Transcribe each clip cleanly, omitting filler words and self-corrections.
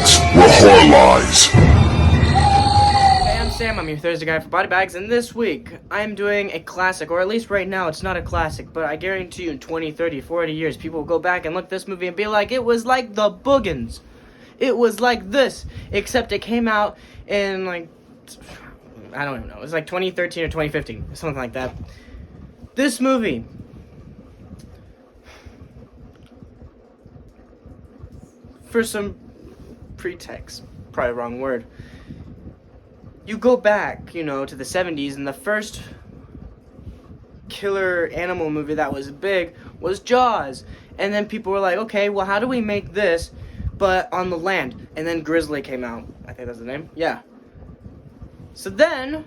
BodyBags, where horror lies. Hey, I'm Sam, I'm your Thursday guy for BodyBags, and this week I'm doing a classic, or at least right now it's not a classic, but I guarantee you in 20, 30, 40 years people will go back and look at this movie and be like, it was like the Boogans. It was like this, except it came out in like, I don't even know, it was like 2013 or 2015, something like that. This movie, for some pretext, probably wrong word, you go back, to the 70s, and the first killer animal movie that was big was Jaws. And then people were like, okay, well, how do we make this, but on the land? And then Grizzly came out. I think that's the name. Yeah. So then,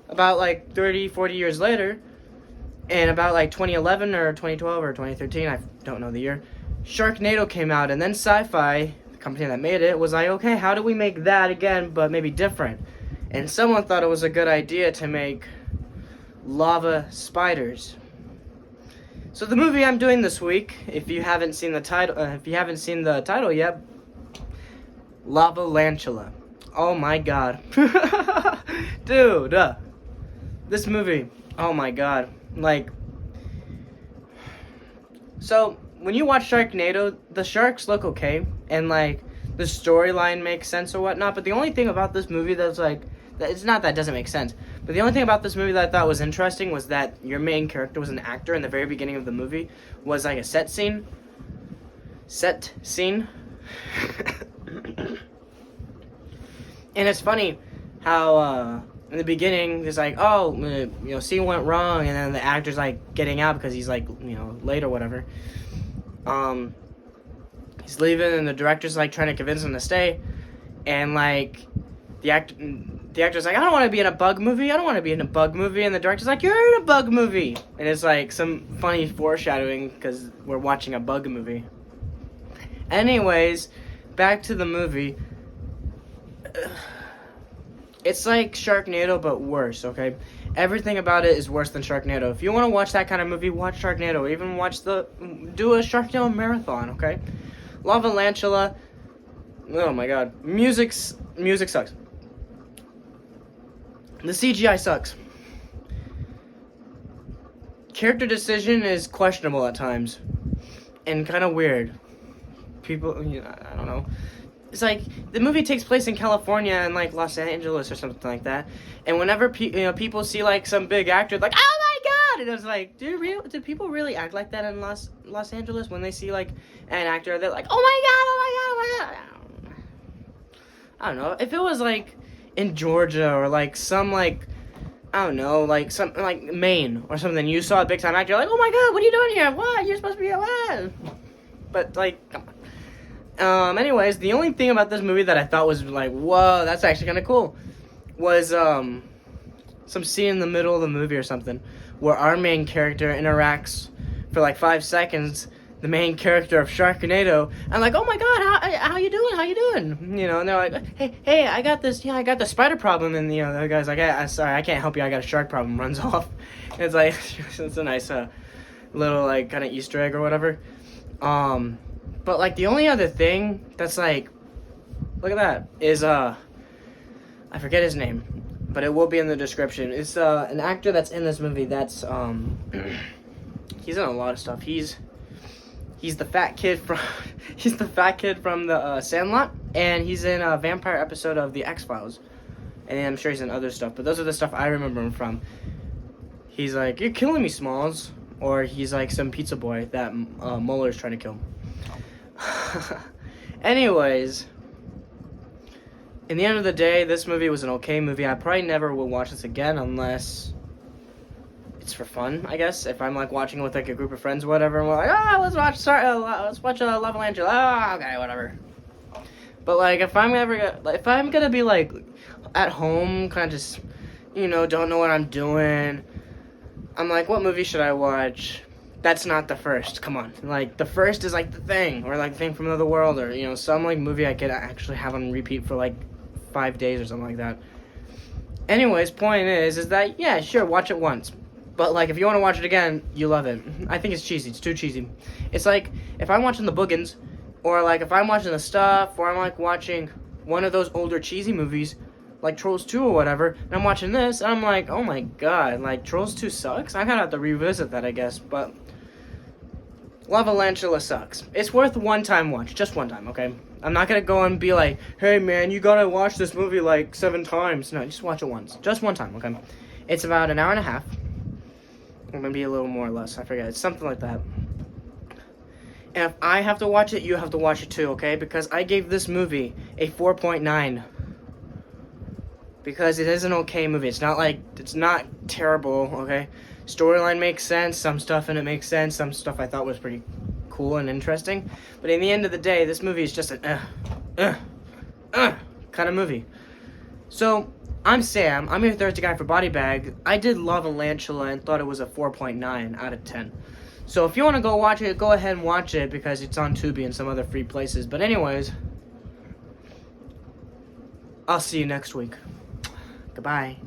about like 30, 40 years later, and about like 2011 or 2012 or 2013, I don't know the year, Sharknado came out, and then Syfy, the company that made it, was like, okay, how do we make that again, but maybe different? And someone thought it was a good idea to make lava spiders. So the movie I'm doing this week, if you haven't seen the title, yet, Lavalantula. Oh my god, dude, this movie. Oh my god, like. So when you watch Sharknado, the sharks look okay, and like the storyline makes sense or whatnot. But the only thing about this movie that's like, it's not that it doesn't make sense, but the only thing about this movie that I thought was interesting was that your main character was an actor in the very beginning of the movie, was like a set scene. And it's funny how in the beginning it's like, oh, scene went wrong, and then the actor's like getting out because he's like, late or whatever. He's leaving, and the director's like trying to convince him to stay, and like the actor's like, I don't want to be in a bug movie. And the director's like, you're in a bug movie. And it's like some funny foreshadowing because we're watching a bug movie. Anyways, back to the movie. It's like Sharknado, but worse, okay? Everything about it is worse than Sharknado. If you want to watch that kind of movie, watch Sharknado. Even do a Sharknado marathon, okay? Lavalantula. Oh my god. Music sucks. The CGI sucks. Character decision is questionable at times. And kind of weird. People, I don't know. It's like, the movie takes place in California and like Los Angeles or something like that. And whenever people see like some big actor, like, oh my god! And it's like, did people really act like that in Los Angeles when they see like an actor? They're like, oh my god, oh my god, oh my god. I don't know. If it was like in Georgia or like some like, I don't know, like some like Maine or something, you saw a big time actor, you're like, oh my god, what are you doing here? What? You're supposed to be alive. But like, come on. Anyways, the only thing about this movie that I thought was like, whoa, that's actually kind of cool, was some scene in the middle of the movie or something where our main character interacts for like 5 seconds, the main character of Sharknado, and like, oh my god, how you doing? And they're like, hey, I got the spider problem, and the guy's like, sorry, I can't help you, I got a shark problem, runs off. And it's like, it's a nice little like kind of Easter egg or whatever. But like the only other thing that's like, look at that, is I forget his name, but it will be in the description. It's an actor that's in this movie that's he's in a lot of stuff. He's the fat kid from the Sandlot, and he's in a vampire episode of the X-Files, and I'm sure he's in other stuff. But those are the stuff I remember him from. He's like, you're killing me, Smalls, or he's like some pizza boy that Muller's trying to kill. Anyways, in the end of the day, this movie was an okay movie. I probably never will watch this again unless it's for fun, I guess. If I'm like watching it with like a group of friends or whatever, and we're like, let's watch Lavalantula. Oh, okay, whatever. But like, if I'm gonna be like at home, kind of just, don't know what I'm doing, I'm like, what movie should I watch? That's not The First. Come on. Like, The First is like The Thing, or like The Thing from Another World, or some like movie I could actually have on repeat for like 5 days or something like that. Anyways, point is that, yeah, sure, watch it once. But, like, if you want to watch it again, you love it. I think it's cheesy. It's too cheesy. It's like, if I'm watching The Boogans, Or like if I'm watching the stuff, or I'm like watching one of those older cheesy movies, like Trolls 2 or whatever, and I'm watching this, and I'm like, oh my god, like Trolls 2 sucks? I kind of have to revisit that, I guess, but Lavalantula sucks. It's worth one-time watch, just one time, okay? I'm not gonna go and be like, hey man, you gotta watch this movie like 7 times. No, just watch it once. Just one time, okay? It's about an hour and a half. Or maybe a little more or less, I forget. It's something like that. And if I have to watch it, you have to watch it too, okay? Because I gave this movie a 4.9. Because it is an okay movie. It's not terrible, okay? Storyline makes sense. Some stuff in it makes sense. Some stuff I thought was pretty cool and interesting. But in the end of the day, this movie is just an kind of movie. So, I'm Sam. I'm your Thursday guy for BodyBags. I did Lavalantula and thought it was a 4.9 out of 10. So if you want to go watch it, go ahead and watch it because it's on Tubi and some other free places. But anyways, I'll see you next week. Goodbye.